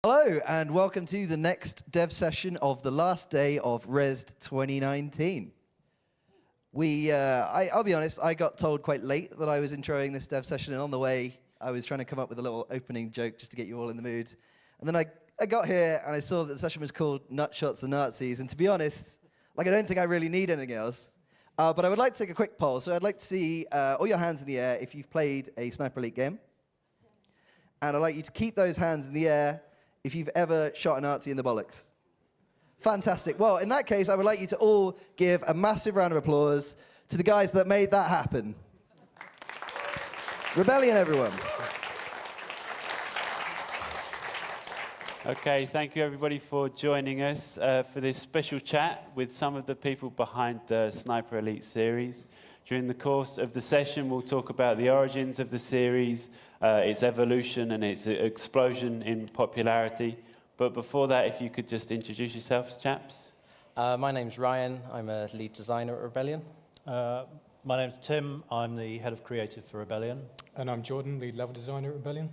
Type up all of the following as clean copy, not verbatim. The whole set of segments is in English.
Hello, and welcome to the next dev session of the last day of Rezzed 2019. I'll be honest, I got told quite late that I was introing this dev session, and on the way, I was trying to come up with a little opening joke just to get you all in the mood. And then I got here, and I saw that the session was called Nutshots the Nazis, and to be honest, I don't think I really need anything else. But I would like to take a quick poll, so I'd like to see all your hands in the air if you've played a Sniper Elite game. And I'd like you to keep those hands in the air if you've ever shot a Nazi in the bollocks. Fantastic. Well, in that case, I would like you to all give a massive round of applause to the guys that made that happen. Rebellion, everyone. Okay, thank you everybody for joining us for this special chat with some of the people behind the Sniper Elite series. During the course of the session, we'll talk about the origins of the series, its evolution and its explosion in popularity. But before that, if you could just introduce yourselves, chaps. My name's Ryan. I'm a lead designer at Rebellion. My name's Tim. I'm the head of creative for Rebellion. And I'm Jordan, lead level designer at Rebellion.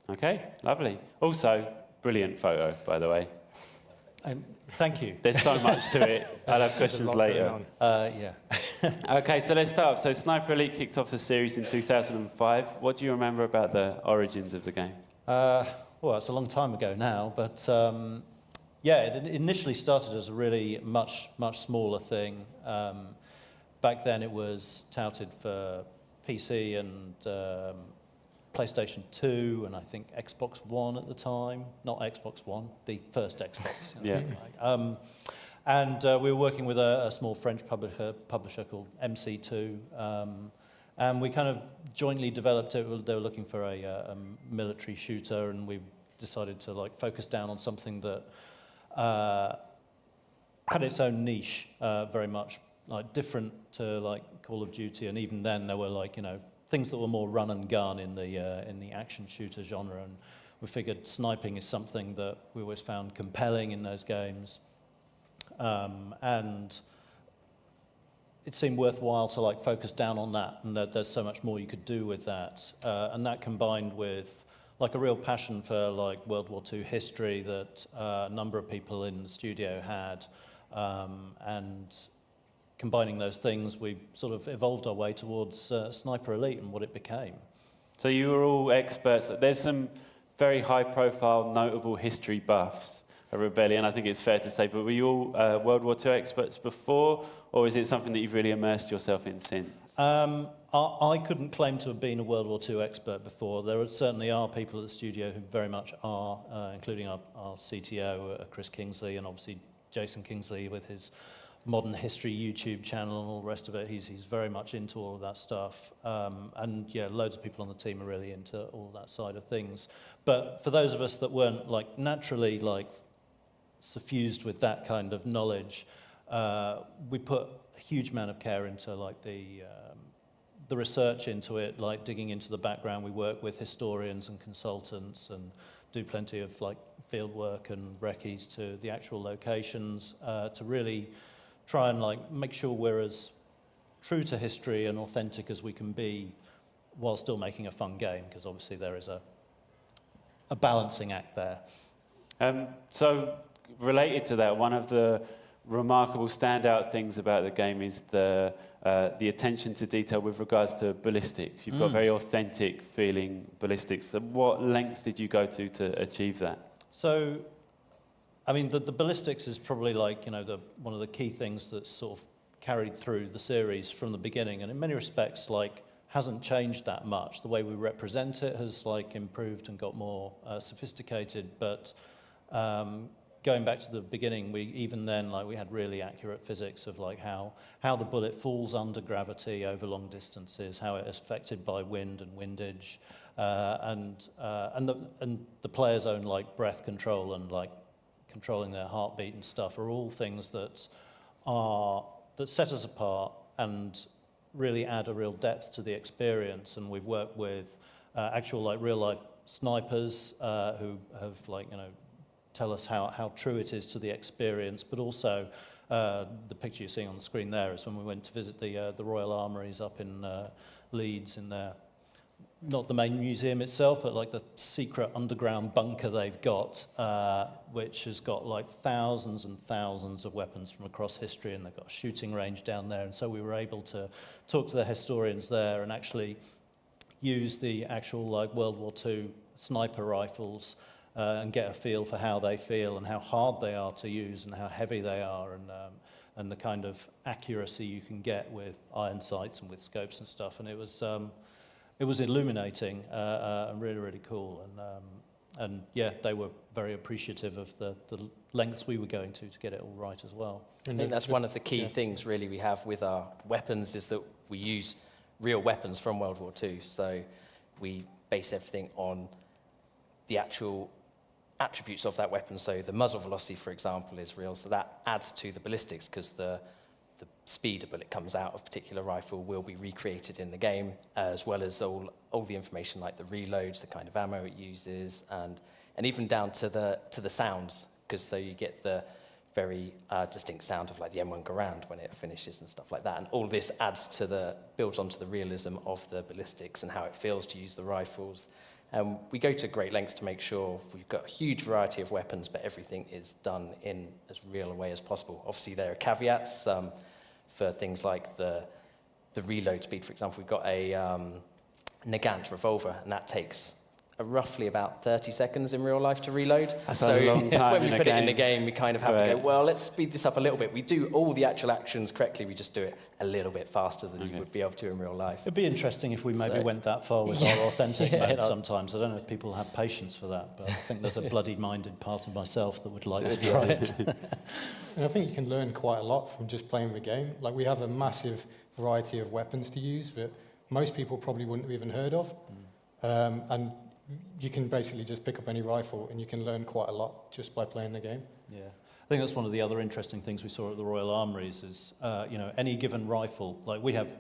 Okay, lovely. Also, brilliant photo, by the way. Thank you. There's so much to it. I'll have questions later. Yeah. Okay, so let's start. So Sniper Elite kicked off the series in 2005. What do you remember about the origins of the game? Well, it's a long time ago now, but yeah, it initially started as a really much smaller thing. Back then it was touted for PC and PlayStation 2 and I think Xbox One at the time. Not Xbox One, the first Xbox. Yeah. And we were working with a small French publisher called MC2. And we kind of jointly developed it. They were looking for a military shooter, and we decided to focus down on something that had its own niche, very much different to Call of Duty. And even then, there were things that were more run and gun in the action shooter genre. And we figured sniping is something that we always found compelling in those games. And it seemed worthwhile to focus down on that, and that there's so much more you could do with that. And that combined with a real passion for World War II history that a number of people in the studio had, and combining those things, we sort of evolved our way towards Sniper Elite and what it became. So you were all experts. There's some very high-profile, notable history buffs at Rebellion, I think it's fair to say, but were you all World War II experts before, or is it something that you've really immersed yourself in since? I couldn't claim to have been a World War II expert before. There certainly are people at the studio who very much are, including our CTO, Chris Kingsley, and obviously Jason Kingsley with his modern history YouTube channel and all the rest of it. He's very much into all of that stuff. And yeah, loads of people on the team are really into all of that side of things. But for those of us that weren't naturally suffused with that kind of knowledge, we put a huge amount of care into the research into it, digging into the background. We work with historians and consultants and do plenty of field work and recce's to the actual locations to really try and make sure we're as true to history and authentic as we can be while still making a fun game, because obviously there is a balancing act there. So related to that, one of the remarkable standout things about the game is the attention to detail with regards to ballistics. You've got very authentic feeling ballistics. So what lengths did you go to achieve that? So, I mean, the ballistics is probably one of the key things that's sort of carried through the series from the beginning, and in many respects hasn't changed that much. The way we represent it has improved and got more sophisticated, but going back to the beginning, even then we had really accurate physics of how the bullet falls under gravity over long distances, how it is affected by wind and windage, and the player's own breath control and controlling their heartbeat and stuff are all things that set us apart and really add a real depth to the experience. And we've worked with actual real life snipers who have tell us how true it is to the experience, but also the picture you're seeing on the screen there is when we went to visit the Royal Armouries up in Leeds in their not the main museum itself, but like the secret underground bunker they've got, which has got like thousands and thousands of weapons from across history, and they've got a shooting range down there. And so we were able to talk to the historians there and actually use the actual like World War II sniper rifles and get a feel for how they feel and how hard they are to use and how heavy they are, and the kind of accuracy you can get with iron sights and with scopes and stuff. And it was illuminating and really, really cool. And yeah, they were very appreciative of the lengths we were going to get it all right as well. I think that's one of the key things really we have with our weapons, is that we use real weapons from World War II. So we base everything on the actual attributes of that weapon. So the muzzle velocity, for example, is real. So that adds to the ballistics, because the speed a bullet comes out of a particular rifle will be recreated in the game, as well as all the information like the reloads, the kind of ammo it uses, and even down to the sounds, because so you get the very distinct sound of like the M1 Garand when it finishes and stuff like that. And all this builds onto the realism of the ballistics and how it feels to use the rifles. We go to great lengths to make sure we've got a huge variety of weapons, but everything is done in as real a way as possible. Obviously, there are caveats for things like the reload speed. For example, we've got a Nagant revolver, and that takes roughly about 30 seconds in real life to reload. That's a long time when we in a put it in game. the game, we kind of have to go, Right. well, let's speed this up a little bit. We do all the actual actions correctly, we just do it a little bit faster than you would be able to in real life. It'd be interesting if we maybe So- went that far with our authentic Yeah, mode no. sometimes. I don't know if people have patience for that, but I think there's a bloody-minded part of myself that would like to try it. And I think you can learn quite a lot from just playing the game. Like, we have a massive variety of weapons to use that most people probably wouldn't have even heard of. And you can basically just pick up any rifle and you can learn quite a lot just by playing the game. Yeah, I think that's one of the other interesting things we saw at the Royal Armouries is, any given rifle, like we have,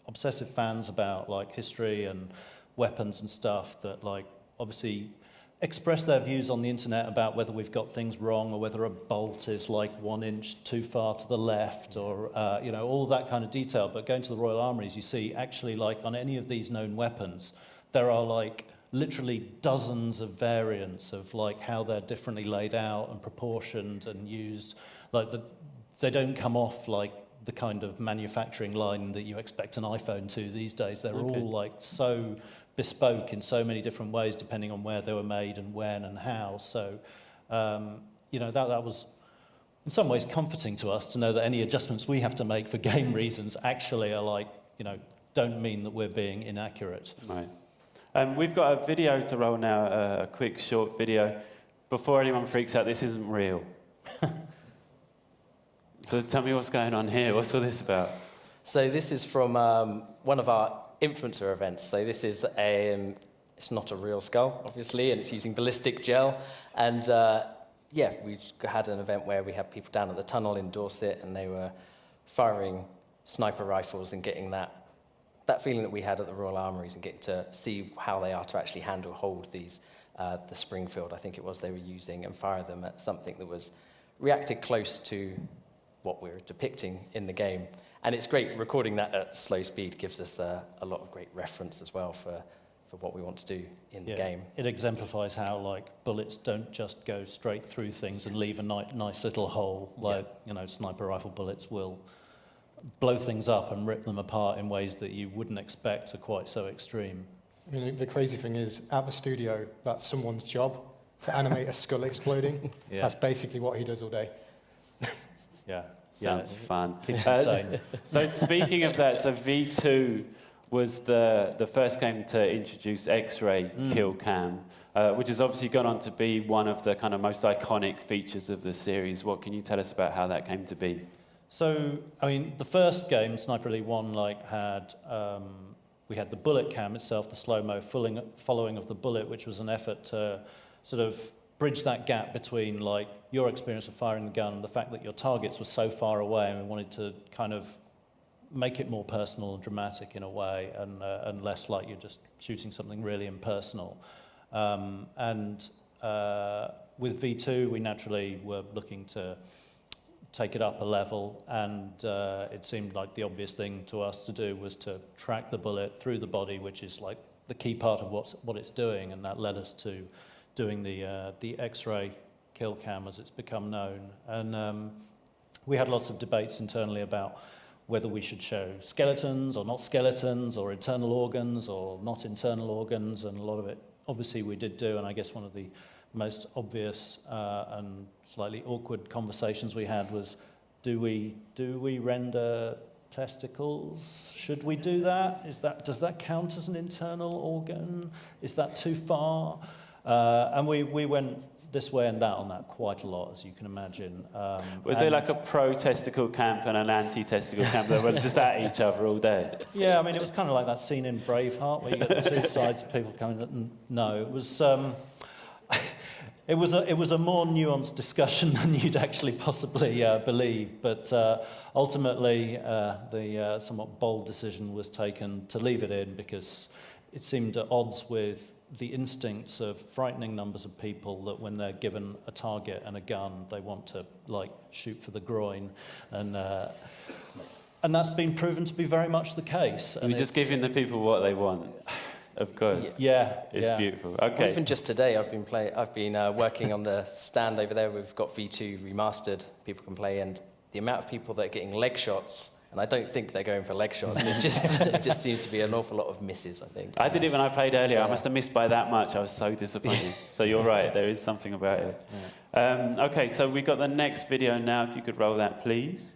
obsessive fans about like history and weapons and stuff that like obviously express their views on the internet about whether we've got things wrong or whether a bolt is like 1 inch too far to the left or, all that kind of detail. But going to the Royal Armouries, you see actually like on any of these known weapons, there are like literally dozens of variants of like how they're differently laid out and proportioned and used. Like they don't come off like the kind of manufacturing line that you expect an iPhone to these days. They're all like so bespoke in so many different ways depending on where they were made and when and how. So, that was in some ways comforting to us to know that any adjustments we have to make for game reasons actually are like, don't mean that we're being inaccurate. Right. We've got a video to roll now, a quick short video. Before anyone freaks out, this isn't real. So tell me what's going on here. What's all this about? So this is from one of our influencer events. So this is it's not a real skull, obviously, and it's using ballistic gel. And we had an event where we had people down at the tunnel in Dorset, and they were firing sniper rifles and getting that feeling that we had at the Royal Armouries and getting to see how they are to actually hold these, the Springfield, I think it was, they were using, and fire them at something that was reacted close to what we're depicting in the game. And it's great, recording that at slow speed gives us a lot of great reference as well for what we want to do in the game. It exemplifies how like bullets don't just go straight through things and leave a nice little hole. Like, sniper rifle bullets will blow things up and rip them apart in ways that you wouldn't expect are quite so extreme. I mean, the crazy thing is, at the studio, that's someone's job, to animate a skull exploding. Yeah. That's basically what he does all day. Yeah. Sounds fun. Keeps you sane. So speaking of that, so V2 was the first game to introduce X-ray kill cam, which has obviously gone on to be one of the kind of most iconic features of the series. What can you tell us about how that came to be? So, I mean, the first game, Sniper Elite 1, we had the bullet cam itself, the slow-mo following of the bullet, which was an effort to sort of bridge that gap between, like, your experience of firing the gun and the fact that your targets were so far away, and we wanted to kind of make it more personal and dramatic in a way, and less like you're just shooting something really impersonal. With V2, we naturally were looking to take it up a level, and it seemed like the obvious thing to us to do was to track the bullet through the body, which is like the key part of what it's doing, and that led us to doing the X-ray kill cam as it's become known. And we had lots of debates internally about whether we should show skeletons or not skeletons, or internal organs or not internal organs, and a lot of it obviously we did do. And I guess one of the most obvious and slightly awkward conversations we had was, do we render testicles? Should we do that? Does that count as an internal organ? Is that too far? And we went this way and that on that quite a lot, as you can imagine. Was there like a pro-testicle camp and an anti-testicle camp that were just at each other all day? Yeah, I mean, it was kind of like that scene in Braveheart where you get the two sides of people coming in. No, it was... It was a more nuanced discussion than you'd actually possibly believe, but ultimately the somewhat bold decision was taken to leave it in because it seemed at odds with the instincts of frightening numbers of people that when they're given a target and a gun, they want to shoot for the groin, and that's been proven to be very much the case. We're just giving the people what they want. Of course. Yeah. It's beautiful. Okay. Well, even just today, I've been working on the stand over there. We've got V2 remastered. People can play, and the amount of people that are getting leg shots, and I don't think they're going for leg shots. It just seems to be an awful lot of misses, I think. I did it when I played earlier. I must have missed by that much. I was so disappointed. So you're right. There is something about it. Yeah. Okay, so we've got the next video now. If you could roll that, please.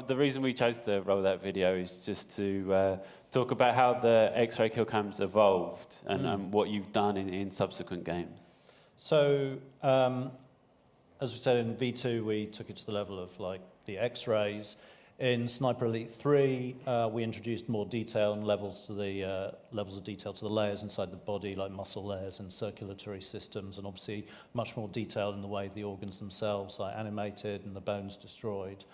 The reason we chose to roll that video is just to talk about how the X-ray kill cam's evolved and what you've done in subsequent games. So, as we said in V2, we took it to the level of the X-rays. In Sniper Elite 3, we introduced more detail and levels of detail to the layers inside the body, like muscle layers and circulatory systems, and obviously much more detail in the way the organs themselves are animated and the bones destroyed.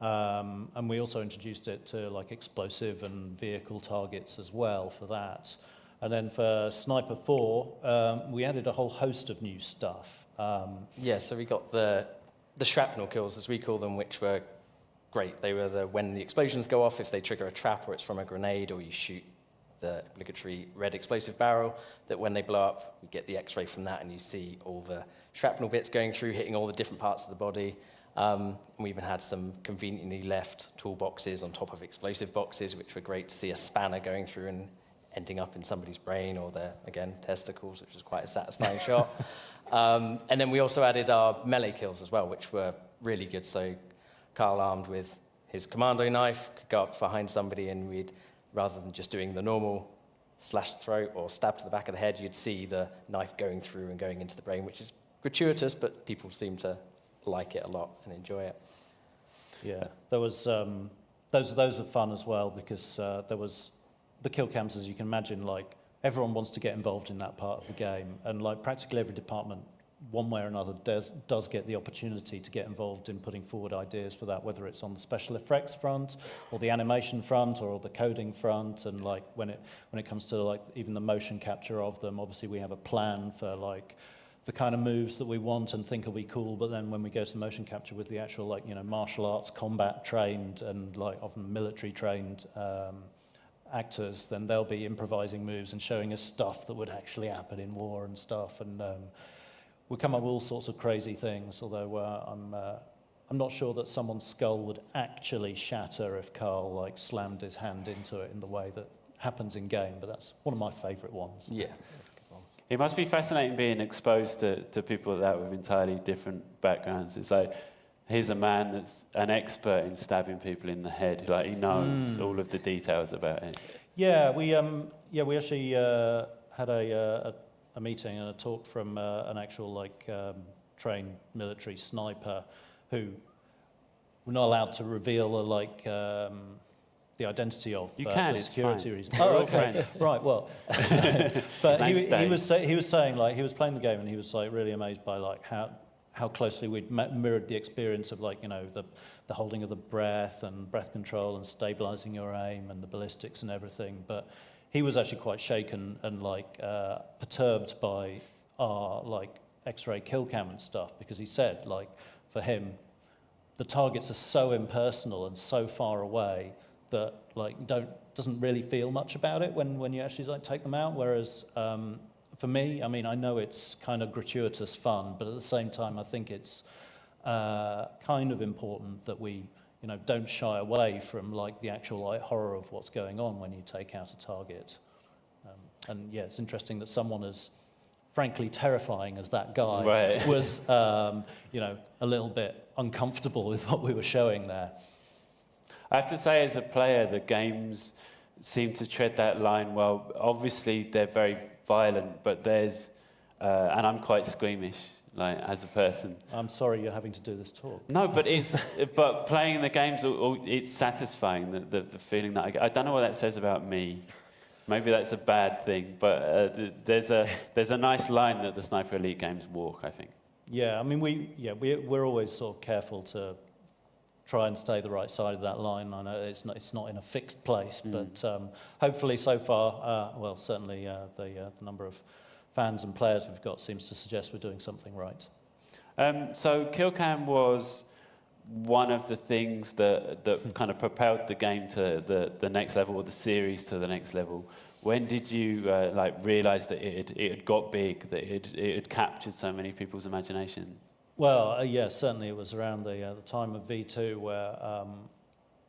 And we also introduced it to explosive and vehicle targets as well for that. And then for Sniper 4, we added a whole host of new stuff. So we got the shrapnel kills, as we call them, which were great. They were when the explosions go off, if they trigger a trap or it's from a grenade or you shoot the obligatory red explosive barrel, that when they blow up, you get the X-ray from that and you see all the shrapnel bits going through, hitting all the different parts of the body. We even had some conveniently left toolboxes on top of explosive boxes, which were great to see a spanner going through and ending up in somebody's brain or their, again, testicles, which was quite a satisfying shot. And then we also added our melee kills as well, which were really good. So Carl, armed with his commando knife, could go up behind somebody and we'd, rather than just doing the normal slash the throat or stab to the back of the head, you'd see the knife going through and going into the brain, which is gratuitous, but people seem to like it a lot and enjoy it. Yeah, there was those are fun as well because there was the kill cams, as you can imagine, everyone wants to get involved in that part of the game, and practically every department, one way or another, does get the opportunity to get involved in putting forward ideas for that, whether it's on the special effects front or the animation front or the coding front. And when it comes to even the motion capture of them, obviously we have a plan for the kind of moves that we want and think will be cool. But then when we go to motion capture with the actual martial arts combat trained and often military trained actors, then they'll be improvising moves and showing us stuff that would actually happen in war and stuff. And we come up with all sorts of crazy things, although I'm not sure that someone's skull would actually shatter if Carl slammed his hand into it in the way that happens in game, but that's one of my favourite ones. Yeah. It must be fascinating being exposed to people like that with entirely different backgrounds. It's here's a man that's an expert in stabbing people in the head. He knows all of the details about it. Yeah, we actually had a meeting and a talk from an actual trained military sniper who we're not allowed to reveal the identity of for security reasons. Oh, okay. Right. Well, but he was saying he was playing the game and he was really amazed by how how closely we'd mirrored the experience of like, you know, the holding of the breath and breath control and stabilizing your aim and the ballistics and everything. But he was actually quite shaken and like perturbed by our like X-ray kill cam and stuff, because he said like for him, the targets are so impersonal and so far away that like doesn't really feel much about it when you actually like take them out. Whereas for me, I mean, I know it's kind of gratuitous fun, but at the same time, I think it's kind of important that we, you know, don't shy away from like the actual like horror of what's going on when you take out a target. And yeah, it's interesting that someone as frankly terrifying as that guy was, you know, a little bit uncomfortable with what we were showing there. I have to say, as a player, the games seem to tread that line well. Obviously, they're very violent, but there's, and I'm quite squeamish, like as a person. I'm sorry you're having to do this talk. No, but it's, but playing the games, it's satisfying. The feeling that I get. I don't know what that says about me. Maybe that's a bad thing, but there's a nice line that the Sniper Elite games walk, I think. Yeah, I mean, we're always sort of careful to try and stay the right side of that line. I know it's not in a fixed place, but hopefully so far, well, certainly the number of fans and players we've got seems to suggest we're doing something right. So kill cam was one of the things that kind of propelled the game to the next level, or the series to the next level. When did you like realise that it had got big, that it had captured so many people's imagination? Well, yeah, certainly it was around the time of V2 where,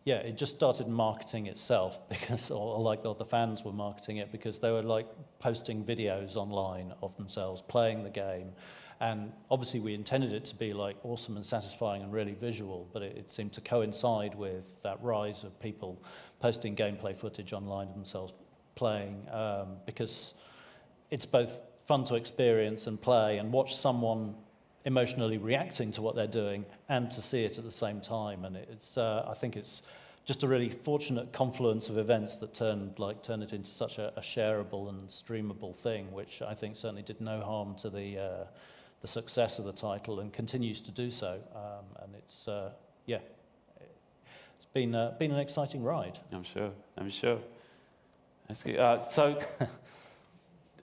yeah, it just started marketing itself, because, or the fans were marketing it because they were like posting videos online of themselves playing the game. And obviously we intended it to be like awesome and satisfying and really visual, but it seemed to coincide with that rise of people posting gameplay footage online of themselves playing, because it's both fun to experience and play and watch someone emotionally reacting to what they're doing and to see it at the same time. And it's, I think it's just a really fortunate confluence of events that turned it into such a shareable and streamable thing, which I think certainly did no harm to the success of the title and continues to do so. And it's, yeah, it's been an exciting ride. I'm sure. That's good. So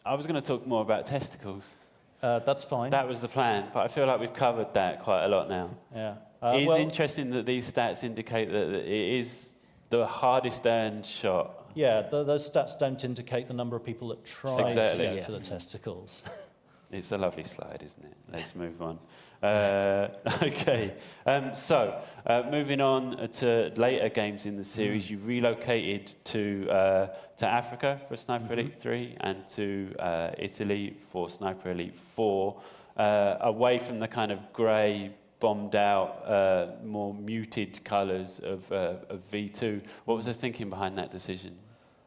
I was going to talk more about testicles. That's fine. That was the plan, but I feel like we've covered that quite a lot now. Yeah. It's well, interesting that these stats indicate that it is the hardest earned shot. Yeah, those stats don't indicate the number of people that tried to go for the testicles. It's a lovely slide, isn't it? Let's move on. Okay, so moving on to later games in the series, you relocated to Africa for Sniper Elite 3 and to Italy for Sniper Elite 4, away from the kind of grey, bombed out, more muted colours of V2. What was the thinking behind that decision?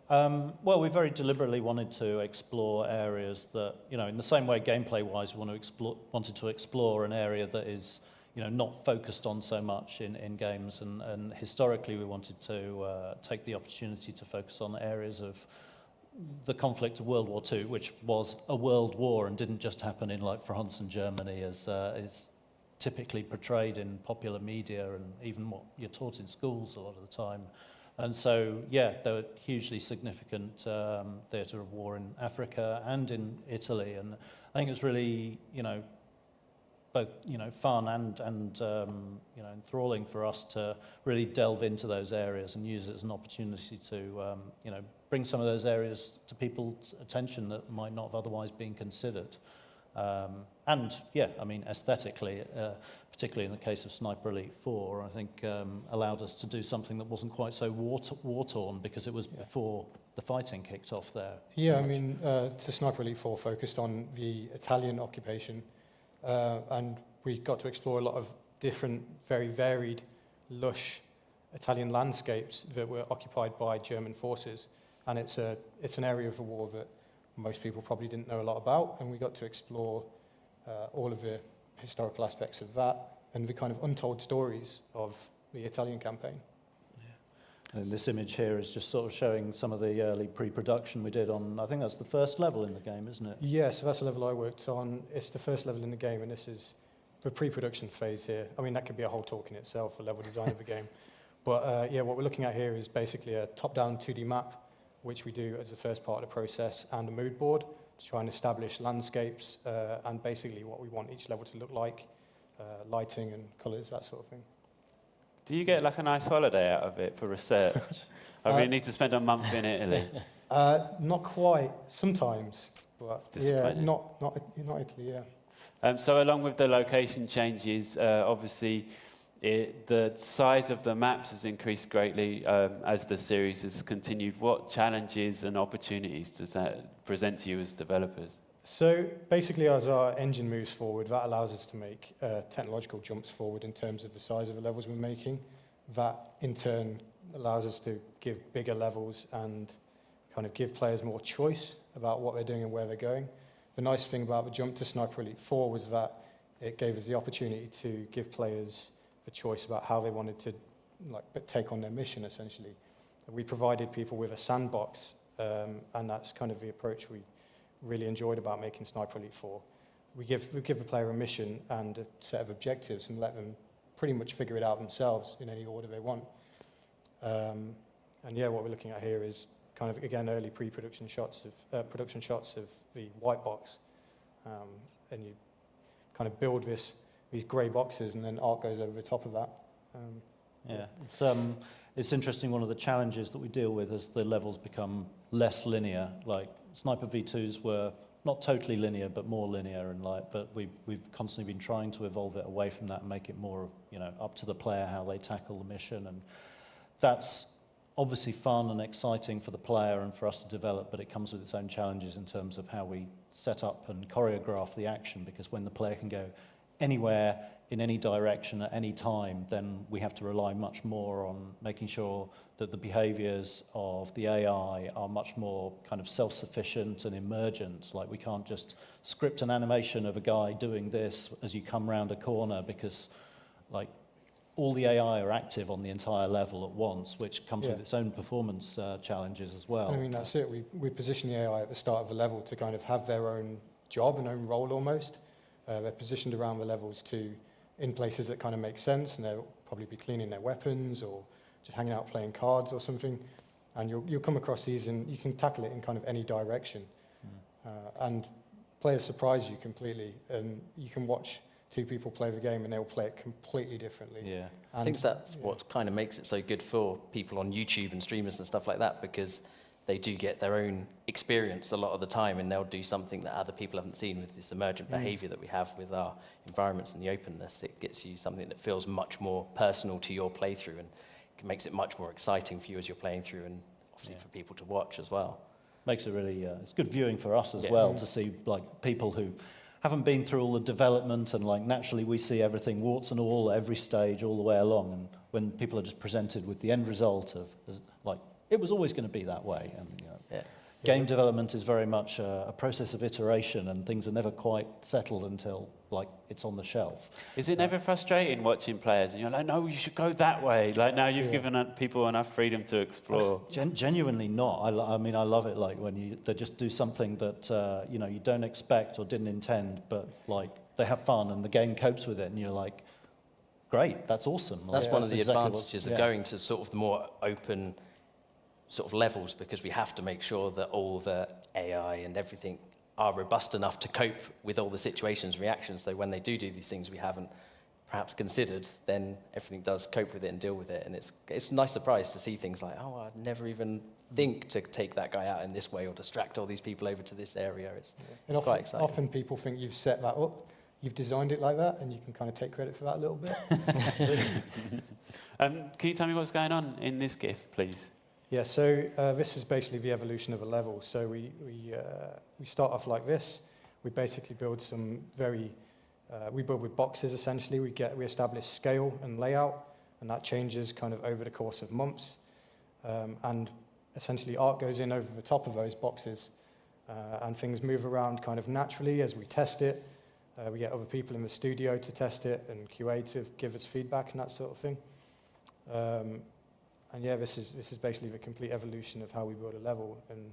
Well, we very deliberately wanted to explore areas that, you know, in the same way gameplay-wise, we wanted to explore an area that is, you know, not focused on so much in games. And historically, we wanted to take the opportunity to focus on areas of the conflict of World War II, which was a world war and didn't just happen in like France and Germany, as is typically portrayed in popular media and even what you're taught in schools a lot of the time. And so, yeah, there were hugely significant theatre of war in Africa and in Italy, and I think it was really, you know, both, you know, fun and you know, enthralling for us to really delve into those areas and use it as an opportunity to, you know, bring some of those areas to people's attention that might not have otherwise been considered. And yeah, I mean, aesthetically, particularly in the case of Sniper Elite 4, I think allowed us to do something that wasn't quite so war-torn, because it was before the fighting kicked off there. Yeah, I mean, so Sniper Elite 4 focused on the Italian occupation, and we got to explore a lot of different, very varied, lush Italian landscapes that were occupied by German forces. And it's an area of the war that most people probably didn't know a lot about, and we got to explore all of the historical aspects of that and the kind of untold stories of the Italian campaign. And this image here is just sort of showing some of the early pre-production we did on, I think that's the first level in the game, isn't it? Yeah, so that's the level I worked on. It's the first level in the game, and this is the pre-production phase here. I mean, that could be a whole talk in itself for level design of a game. But yeah, what we're looking at here is basically a top-down 2D map, which we do as the first part of the process, and a mood board to try and establish landscapes and basically what we want each level to look like, lighting and colours, that sort of thing. Do you get like a nice holiday out of it for research? I really need to spend a month in Italy. Not quite, sometimes, but yeah, disappointing. not Italy, yeah. So along with the location changes, obviously the size of the maps has increased greatly as the series has continued. What challenges and opportunities does that present to you as developers? So basically, as our engine moves forward, that allows us to make technological jumps forward in terms of the size of the levels we're making. That, in turn, allows us to give bigger levels and kind of give players more choice about what they're doing and where they're going. The nice thing about the jump to Sniper Elite 4 was that it gave us the opportunity to give players the choice about how they wanted to take on their mission, essentially. We provided people with a sandbox, and that's kind of the approach we really enjoyed about making Sniper Elite 4. We give the player a mission and a set of objectives and let them pretty much figure it out themselves in any order they want. And yeah, what we're looking at here is kind of, again, early pre-production shots of production shots of the white box. And you kind of build these grey boxes, and then art goes over the top of that. Yeah, it's interesting. One of the challenges that we deal with as the levels become less linear, like Sniper V2s were not totally linear, but more linear, and but we've constantly been trying to evolve it away from that and make it more, up to the player how they tackle the mission, and that's obviously fun and exciting for the player and for us to develop, but it comes with its own challenges in terms of how we set up and choreograph the action, because when the player can go anywhere in any direction at any time, then we have to rely much more on making sure that the behaviors of the AI are much more kind of self-sufficient and emergent. Like, we can't just script an animation of a guy doing this as you come round a corner, because all the AI are active on the entire level at once, which comes with its own performance challenges as well. I mean, that's it. We position the AI at the start of the level to kind of have their own job and own role almost. They're positioned around the levels in places that kind of make sense, and they'll probably be cleaning their weapons or just hanging out playing cards or something. And you'll come across these, and you can tackle it in kind of any direction. And players surprise you completely, and you can watch two people play the game and they'll play it completely differently. Yeah. I think that's what kind of makes it so good for people on YouTube and streamers and stuff like that, because they do get their own experience a lot of the time, and they'll do something that other people haven't seen with this emergent behavior that we have with our environments and the openness. It gets you something that feels much more personal to your playthrough, and it makes it much more exciting for you as you're playing through, and obviously for people to watch as well. Makes it really, it's good viewing for us as well, to see people who haven't been through all the development, and naturally we see everything warts and all, every stage all the way along, and when people are just presented with the end result of it was always going to be that way. And game development is very much a process of iteration, and things are never quite settled until it's on the shelf. Is it never frustrating watching players and you're like, no, you should go that way? Now you've given people enough freedom to explore. Genuinely not. I mean, I love it when they just do something that you don't expect or didn't intend, but they have fun and the game copes with it, and you're like, great, that's awesome. That's one of the exactly advantages of going to sort of the more open sort of levels, because we have to make sure that all the AI and everything are robust enough to cope with all the situations, reactions. So when they do these things we haven't perhaps considered, then everything does cope with it and deal with it. And it's a nice surprise to see things like, oh, I'd never even think to take that guy out in this way or distract all these people over to this area. It's quite exciting. Often people think you've set that up, you've designed it like that, and you can kind of take credit for that a little bit. Can you tell me what's going on in this GIF, please? Yeah, so this is basically the evolution of a level. So we start off like this. We basically build we build with boxes essentially. We establish scale and layout, and that changes kind of over the course of months. And essentially art goes in over the top of those boxes, and things move around kind of naturally as we test it. We get other people in the studio to test it, and QA to give us feedback and that sort of thing. And yeah, this is basically the complete evolution of how we build a level. And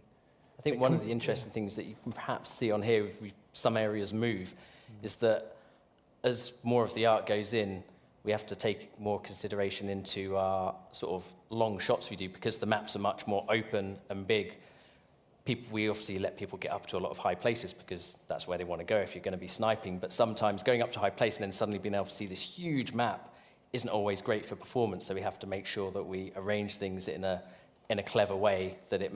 I think one of the interesting things that you can perhaps see on here, if some areas move, is that as more of the art goes in, we have to take more consideration into our sort of long shots we do, because the maps are much more open and big. We obviously let people get up to a lot of high places because that's where they want to go if you're going to be sniping. But sometimes going up to high place and then suddenly being able to see this huge map isn't always great for performance. So we have to make sure that we arrange things in a clever way that it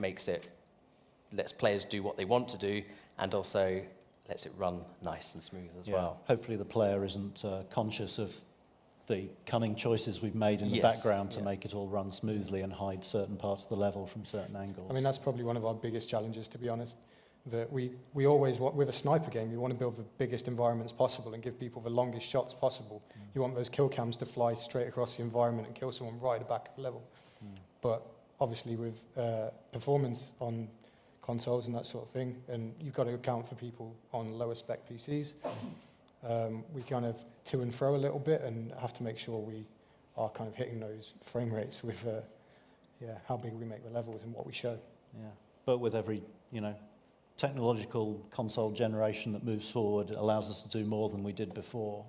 lets players do what they want to do, and also lets it run nice and smooth as well. Hopefully the player isn't conscious of the cunning choices we've made in the Yes, background to make it all run smoothly and hide certain parts of the level from certain angles. I mean, that's probably one of our biggest challenges, to be honest. That we always want, with a sniper game, you want to build the biggest environments possible and give people the longest shots possible. You want those kill cams to fly straight across the environment and kill someone right at the back of the level. But obviously with performance on consoles and that sort of thing, and you've got to account for people on lower spec PCs. We kind of to and fro a little bit and have to make sure we are kind of hitting those frame rates with how big we make the levels and what we show. Yeah, but with every, technological console generation that moves forward, it allows us to do more than we did before.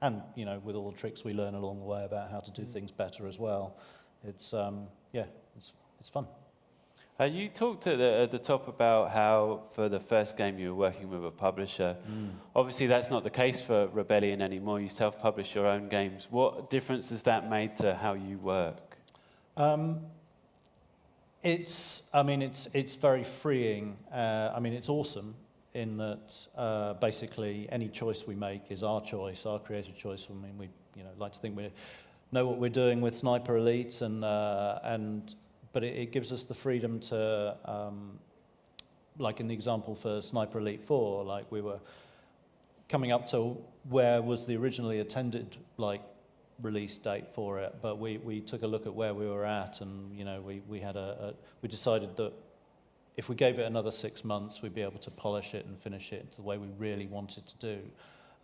And, with all the tricks we learn along the way about how to do things better as well. It's fun. You talked at the top about how for the first game you were working with a publisher. Obviously that's not the case for Rebellion anymore. You self-publish your own games. What difference has that made to how you work? It's very freeing. It's awesome in that basically any choice we make is our choice, our creative choice. I mean, we like to think we know what we're doing with Sniper Elite, but it gives us the freedom to, like in the example for Sniper Elite 4, like we were coming up to where was the originally intended release date for it, but we took a look at where we were at, and we decided that if we gave it another 6 months, we'd be able to polish it and finish it the way we really wanted to do,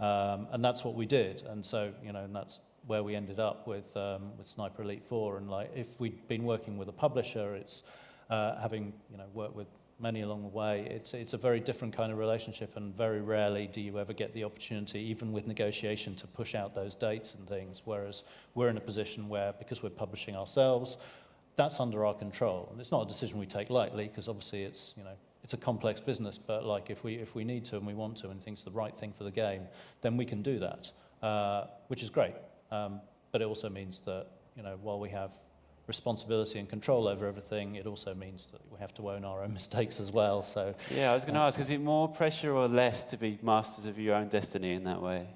and that's what we did, and so and that's where we ended up with Sniper Elite 4. And if we'd been working with a publisher, it's having worked with many along the way, it's a very different kind of relationship, and very rarely do you ever get the opportunity, even with negotiation, to push out those dates and things, whereas we're in a position where, because we're publishing ourselves, that's under our control. And it's not a decision we take lightly, because obviously it's a complex business, but if we need to and we want to and think it's the right thing for the game, then we can do that, which is great. But it also means that, while we have responsibility and control over everything, it also means that we have to own our own mistakes as well. So yeah, I was going to ask, is it more pressure or less to be masters of your own destiny in that way?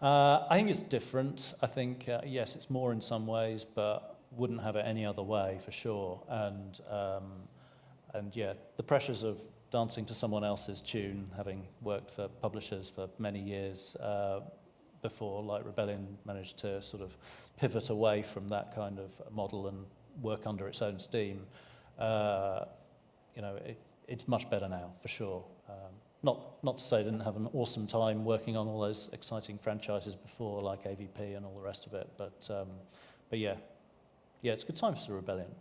I think it's different. I think, yes, it's more in some ways, but wouldn't have it any other way for sure. And yeah, the pressures of dancing to someone else's tune, having worked for publishers for many years, before, Rebellion managed to sort of pivot away from that kind of model and work under its own steam. It's much better now, for sure. Not to say I didn't have an awesome time working on all those exciting franchises before, like AVP and all the rest of it, but yeah, it's good times for Rebellion.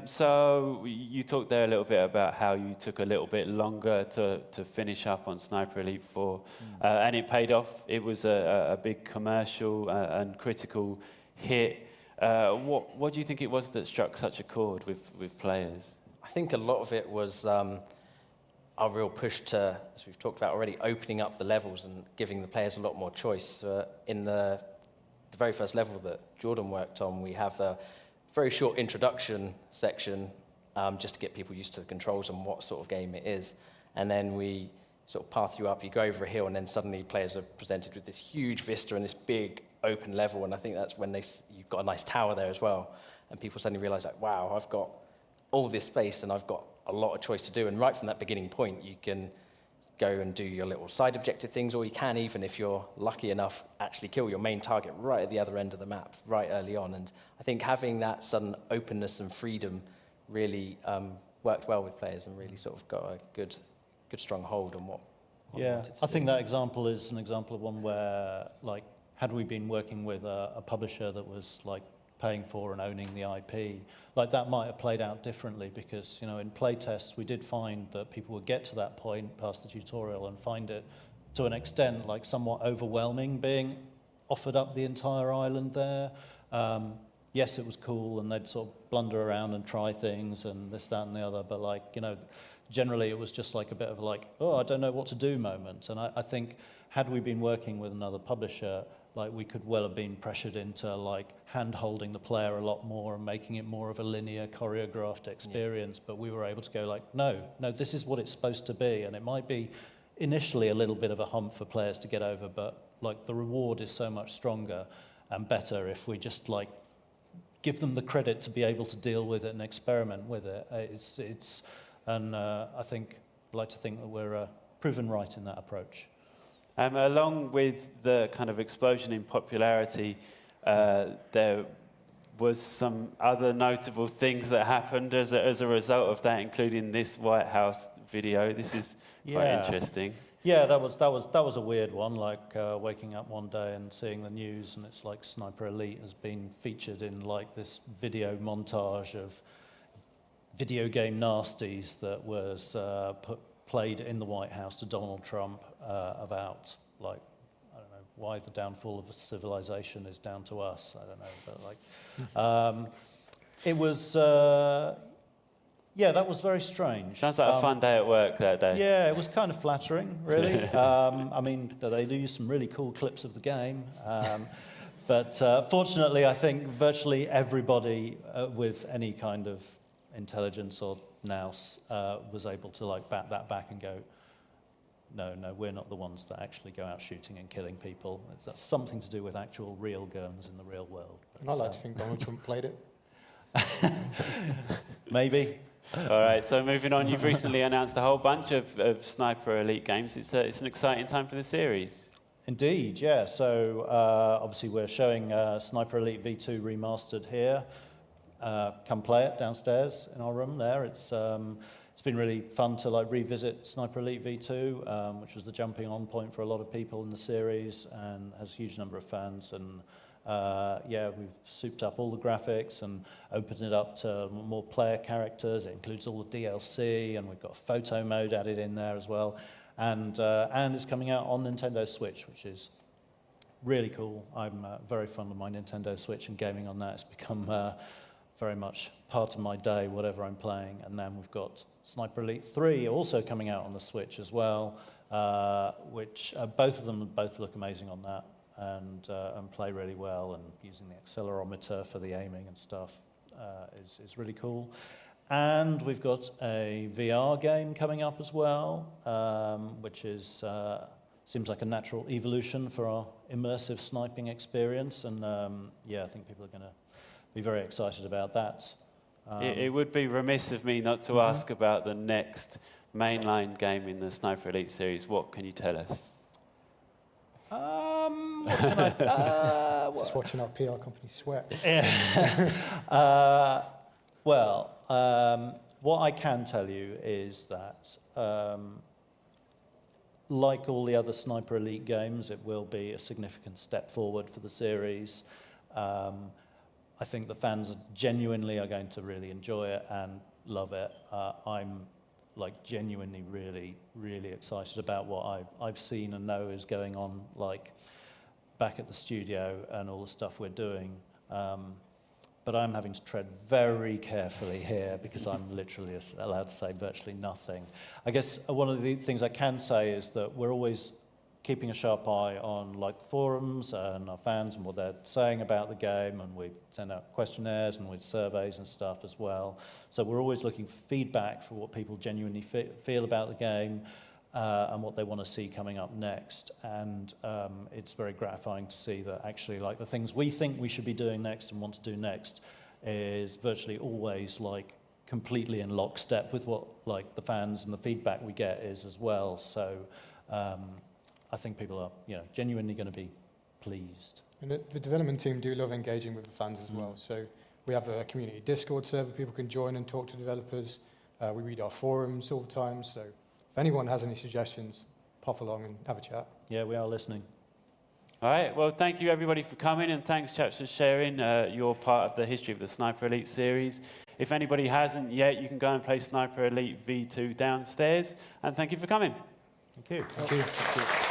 So you talked there a little bit about how you took a little bit longer to finish up on Sniper Elite 4, and it paid off. It was a big commercial and critical hit. What do you think it was that struck such a chord with players? I think a lot of it was our real push to, as we've talked about already, opening up the levels and giving the players a lot more choice. In the very first level that Jordan worked on, we have a very short introduction section just to get people used to the controls and what sort of game it is. And then we sort of path you up, you go over a hill, and then suddenly players are presented with this huge vista and this big open level. And I think that's when you've got a nice tower there as well. And people suddenly realize, wow, I've got all this space and I've got a lot of choice to do. And right from that beginning point, you can go and do your little side objective things, or you can, even if you're lucky enough, actually kill your main target right at the other end of the map, right early on. And I think having that sudden openness and freedom really worked well with players and really sort of got a good strong hold on what we wanted to I think do. that example is an example of one where, had we been working with a publisher that was paying for and owning the IP, that might have played out differently, because in play tests we did find that people would get to that point past the tutorial and find it to an extent, like somewhat overwhelming being offered up the entire island there. Yes, it was cool, and they'd sort of blunder around and try things and this, that, and the other, but like, you know, generally it was just like a bit of like, oh, I don't know what to do moment. And I think had we been working with another publisher, like we could well have been pressured into like hand-holding the player a lot more and making it more of a linear choreographed experience, but we were able to go like, no, this is what it's supposed to be, and it might be initially a little bit of a hump for players to get over, but like the reward is so much stronger and better if we just like give them the credit to be able to deal with it and experiment with it. And I think I'd like to think that we're proven right in that approach. Along with the kind of explosion in popularity, there was some other notable things that happened as a result of that, including this White House video. This is quite interesting. Yeah, that was a weird one. Like waking up one day and seeing the news, and it's like Sniper Elite has been featured in like this video montage of video game nasties that was played in the White House to Donald Trump about like, I don't know why the downfall of civilization is down to us. I don't know, but like it was. Yeah, that was very strange. Sounds like a fun day at work that day. Yeah, it was kind of flattering, really. I mean, they do use some really cool clips of the game. But fortunately, I think virtually everybody with any kind of intelligence or nous was able to like bat that back and go, no, we're not the ones that actually go out shooting and killing people. That's something to do with actual real guns in the real world. And I like to think Donald Trump played it. Maybe. All right, so moving on, you've recently announced a whole bunch of Sniper Elite games. It's an exciting time for the series. Indeed, yeah. So obviously we're showing Sniper Elite V2 remastered here. Come play it downstairs in our room there. It's been really fun to like revisit Sniper Elite V2, which was the jumping on point for a lot of people in the series and has a huge number of fans. And yeah, we've souped up all the graphics and opened it up to more player characters. It includes all the DLC, and we've got a photo mode added in there as well. And it's coming out on Nintendo Switch, which is really cool. I'm very fond of my Nintendo Switch, and gaming on that has become very much part of my day, whatever I'm playing. And then we've got Sniper Elite 3 also coming out on the Switch as well, which both of them look amazing on that. And play really well, and using the accelerometer for the aiming and stuff is really cool. And we've got a VR game coming up as well, which is seems like a natural evolution for our immersive sniping experience. And yeah, I think people are going to be very excited about that. It would be remiss of me not to ask about the next mainline game in the Sniper Elite series. What can you tell us? What can I, Just watching our PR company sweat. Well, what I can tell you is that, like all the other Sniper Elite games, it will be a significant step forward for the series. I think the fans genuinely are going to really enjoy it and love it. I'm like genuinely really excited about what I've seen and know is going on like back at the studio and all the stuff we're doing. But I'm having to tread very carefully here because I'm literally allowed to say virtually nothing. I guess one of the things I can say is that we're always keeping a sharp eye on like the forums and our fans and what they're saying about the game, and we send out questionnaires and with surveys and stuff as well. So we're always looking for feedback for what people genuinely feel about the game and what they want to see coming up next. And it's very gratifying to see that actually like the things we think we should be doing next and want to do next is virtually always like completely in lockstep with what like the fans and the feedback we get is as well. So I think people are, genuinely going to be pleased. And the development team do love engaging with the fans as well. So we have a community Discord server people can join and talk to developers. We read our forums all the time. So if anyone has any suggestions, pop along and have a chat. Yeah, we are listening. All right, well, thank you everybody for coming, and thanks, chaps, for sharing your part of the history of the Sniper Elite series. If anybody hasn't yet, you can go and play Sniper Elite V2 downstairs, and thank you for coming. Thank you. Thank you.